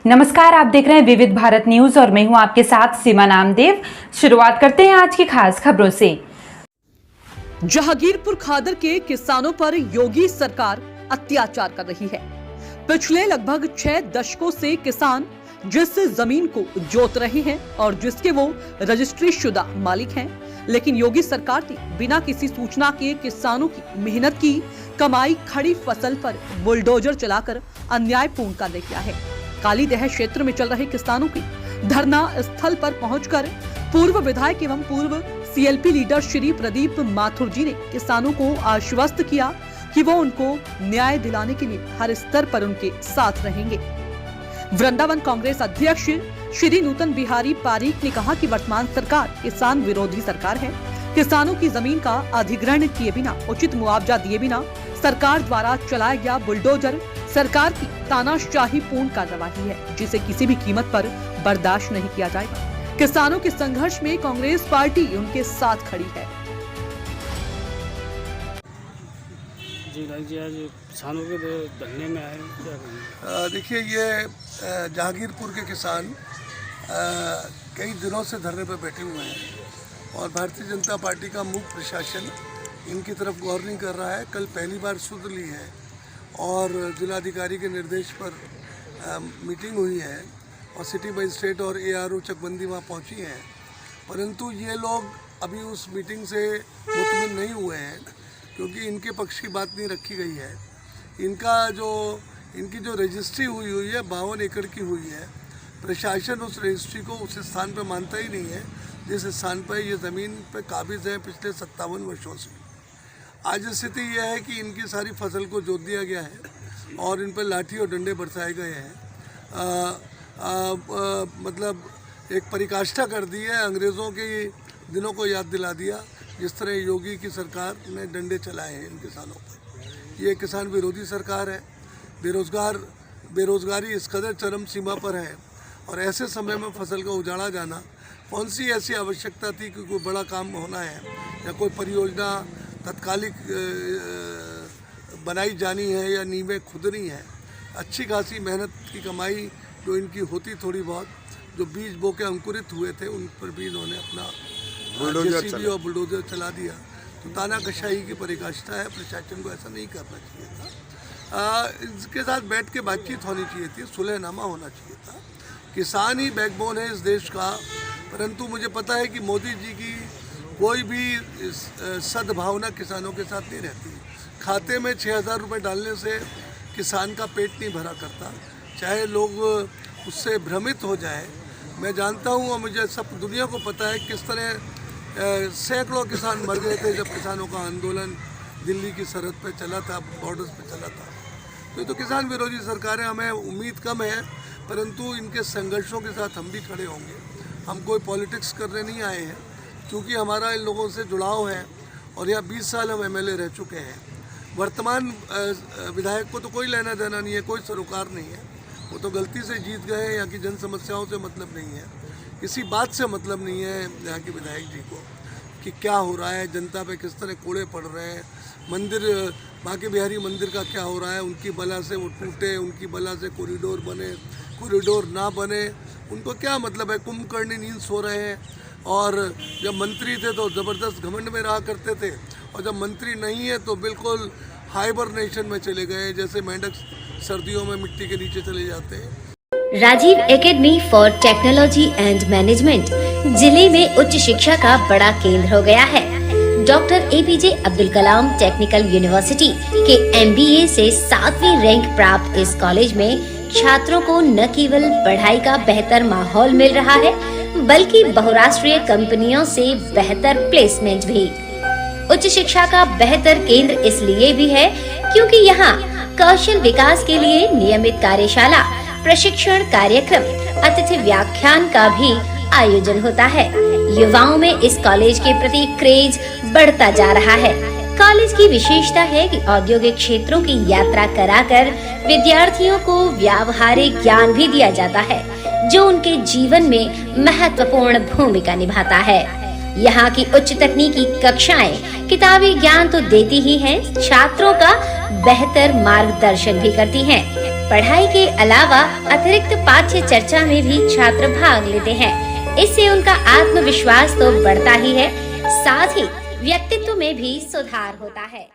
नमस्कार, आप देख रहे हैं विविध भारत न्यूज और मैं हूं आपके साथ सीमा नामदेव। शुरुआत करते हैं आज की खास खबरों से। जहांगीरपुर खादर के किसानों पर योगी सरकार अत्याचार कर रही है। पिछले लगभग 6 दशकों से किसान जिस जमीन को जोत रहे हैं और जिसके वो रजिस्ट्री शुदा मालिक हैं, लेकिन योगी सरकार ने बिना किसी सूचना के किसानों की मेहनत की कमाई खड़ी फसल पर बुलडोजर चलाकर अन्यायपूर्ण कार्य किया है। कालीदह क्षेत्र में चल रहे किसानों के धरना स्थल पर पहुंचकर पूर्व विधायक एवं पूर्व सीएलपी लीडर श्री प्रदीप माथुर जी ने किसानों को आश्वस्त किया कि वो उनको न्याय दिलाने के लिए हर स्तर पर उनके साथ रहेंगे। वृंदावन कांग्रेस अध्यक्ष श्री नूतन बिहारी पारीक ने कहा कि वर्तमान सरकार किसान विरोधी सरकार है। किसानों की जमीन का अधिग्रहण किए बिना, उचित मुआवजा दिए बिना सरकार द्वारा चलाया गया बुलडोजर सरकार की तानाशाही पूर्ण कार्रवाई है, जिसे किसी भी कीमत पर बर्दाश्त नहीं किया जाएगा। किसानों के संघर्ष में कांग्रेस पार्टी उनके साथ खड़ी है। जी भाई जी, आज किसानों के धरने में आए क्या कहेंगे? देखिए, ये जहांगीरपुर के किसान कई दिनों से धरने पर बैठे हुए हैं और भारतीय जनता पार्टी का मुख्य प्रशासन इनकी तरफ गौर नहीं कर रहा है। कल पहली बार सुध ली है और जिलाधिकारी के निर्देश पर मीटिंग हुई है और सिटी मजिस्ट्रेट और एआरओ चकबंदी वहाँ पहुँची हैं, परंतु ये लोग अभी उस मीटिंग से मुतमिन नहीं हुए हैं क्योंकि इनके पक्ष की बात नहीं रखी गई है। इनकी जो रजिस्ट्री हुई है 52 एकड़ की हुई है। प्रशासन उस रजिस्ट्री को उस स्थान पर मानता ही नहीं है जिस स्थान पर ये ज़मीन पर काबिज है पिछले 57 वर्षों से। आज स्थिति यह है कि इनकी सारी फसल को जोत दिया गया है और इन पर लाठी और डंडे बरसाए गए हैं। मतलब एक परिकाष्ठा कर दी है, अंग्रेज़ों के दिनों को याद दिला दिया जिस तरह योगी की सरकार ने डंडे चलाए हैं इन किसानों पर। ये किसान विरोधी सरकार है। बेरोज़गारी इस कदर चरम सीमा पर है और ऐसे समय में फसल का उजाड़ा जाना, कौन सी ऐसी आवश्यकता थी कि कोई बड़ा काम होना है या कोई परियोजना तत्कालिक बनाई जानी है या नींवें खुदनी है। अच्छी खासी मेहनत की कमाई जो इनकी होती थोड़ी बहुत, जो बीज बो के अंकुरित हुए थे उन पर भी इन्होंने अपना जेसीबी और बुलडोजर चला दिया। तो तानाशाही की परिकाष्ठा है। प्रशासन को ऐसा नहीं करना चाहिए था। इसके साथ बैठ के बातचीत होनी चाहिए थी, सुलहनामा होना चाहिए था। किसान ही बैकबोन है इस देश का, परंतु मुझे पता है कि मोदी जी की कोई भी सद्भावना किसानों के साथ नहीं रहती। खाते में 6,000 रुपये डालने से किसान का पेट नहीं भरा करता, चाहे लोग उससे भ्रमित हो जाए। मैं जानता हूँ और मुझे सब दुनिया को पता है किस तरह सैकड़ों किसान मर गए थे जब किसानों का आंदोलन दिल्ली की सरहद पर चला था, बॉर्डर्स पर चला था। तो ये तो किसान विरोधी सरकारें, हमें उम्मीद कम है, परंतु इनके संघर्षों के साथ हम भी खड़े होंगे। हम कोई पॉलिटिक्स करने नहीं आए हैं क्योंकि हमारा इन लोगों से जुड़ाव है और यहाँ 20 साल हम एमएलए रह चुके हैं। वर्तमान विधायक को तो कोई लेना देना नहीं है, कोई सरोकार नहीं है। वो तो गलती से जीत गए। यहाँ की जन समस्याओं से मतलब नहीं है, किसी बात से मतलब नहीं है यहाँ के विधायक जी को कि क्या हो रहा है, जनता पे किस तरह कोड़े पड़ रहे हैं, मंदिर बांके बिहारी मंदिर का क्या हो रहा है। उनकी बला से वो टूटे, उनकी बला से कॉरिडोर बने, कॉरिडोर ना बने, उनको क्या मतलब है। कुंभकर्णी नींद सो रहे हैं और जब मंत्री थे तो ज़बरदस्त घमंड में रहा करते थे और जब मंत्री नहीं है तो बिल्कुल हाइबरनेशन में चले गए, जैसे मेंढक सर्दियों में मिट्टी के नीचे चले जाते हैं। Rajiv Academy for Technology and Management जिले में उच्च शिक्षा का बड़ा केंद्र हो गया है। Doctor APJ Abdul Kalam technical university के एमबीए से 7वीं रैंक प्राप्त इस कॉलेज में छात्रों को न केवल पढ़ाई का बेहतर माहौल मिल रहा है, बल्कि बहुराष्ट्रीय कंपनियों से बेहतर प्लेसमेंट भी। उच्च शिक्षा का बेहतर केंद्र इसलिए भी है क्योंकि यहाँ कौशल विकास के लिए नियमित कार्यशाला, प्रशिक्षण कार्यक्रम, अतिथि व्याख्यान का भी आयोजन होता है। युवाओं में इस कॉलेज के प्रति क्रेज बढ़ता जा रहा है। कॉलेज की विशेषता है कि औद्योगिक क्षेत्रों की यात्रा कराकर विद्यार्थियों को व्यावहारिक ज्ञान भी दिया जाता है, जो उनके जीवन में महत्वपूर्ण भूमिका निभाता है। यहाँ की उच्च तकनीकी कक्षाएं किताबी ज्ञान तो देती ही हैं, छात्रों का बेहतर मार्गदर्शन भी करती हैं। पढ़ाई के अलावा अतिरिक्त पाठ्य चर्चा में भी छात्र भाग लेते हैं। इससे उनका आत्मविश्वास तो बढ़ता ही है, साथ ही व्यक्तित्व में भी सुधार होता है।